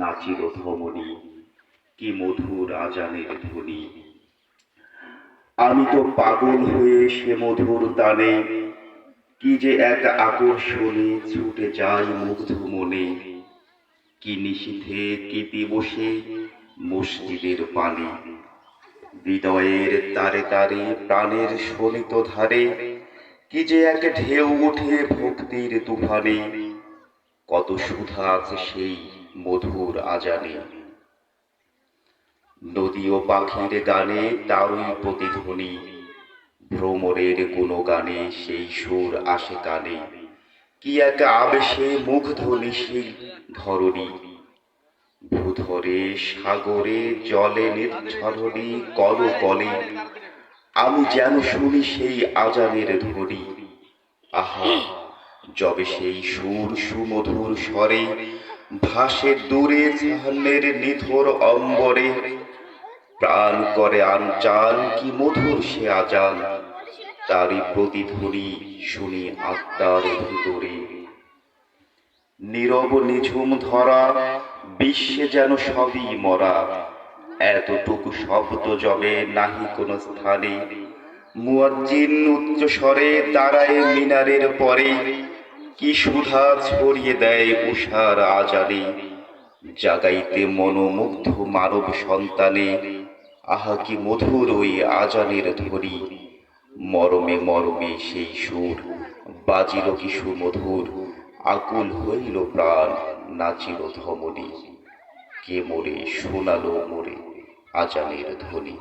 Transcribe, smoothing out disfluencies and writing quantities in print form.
নাচির ধমনী, কি মধুর আজানের ধ্বনি। আমি তো পাগল হয়ে সে মধুর তানে, কি যে এক আকর্ষণে ছুটে যায় মুগ্ধ মনে। কি নিশীথে কি দিবসে মসজিদের পানে, হৃদয়ের তারে তারে প্রাণের শোণিত ধারে, কি যে এক ঢেউ ওঠে ভক্তির তুফানে। কত সুধা আছে সেই মধুর আজানে, নদী ও পাখির গানে তারই প্রতিধ্বনি। ভ্রমরের গুণগানে সেই সুর আসে কানে, কি এক আবেশে মুগ্ধ নিশীল ধরণী। ভূধরে সাগরে জলে নির্ঝরণী কল কলে, আমি যেন শুনি সেই আজানের ধ্বনি। আহা, যবে সেই সুর সুমধুর স্বরে ভাসে দূরে জাহান্নের নিথর অম্বরে, প্রাণ করে আনচান কি মধুর সে আজান, তারই প্রতিধ্বনি শুনি আত্মার ভিতরে। নীরব নিঝুম ধরা, বিশ্বে যেন সবই মরা, এতটুকু শব্দ যবে নাহি কোনো স্থানে। মুয়াজ্জিন উচ্চ স্বরে দাঁড়ায় মিনারের পরে, কি সুধা ছড়িয়ে দেয় উষার আজানে, জাগাইতে মনোমুগ্ধ মানব সন্তানে। আহা, কি মধুর ওই আজানের ধ্বনি। মরমে মরমে সেই সুর বাজিল কি সুমধুর, আকুল হইল প্রাণ নাচিল ধমনী। কে মোরে শোনালো মোরে আজানের ধ্বনি।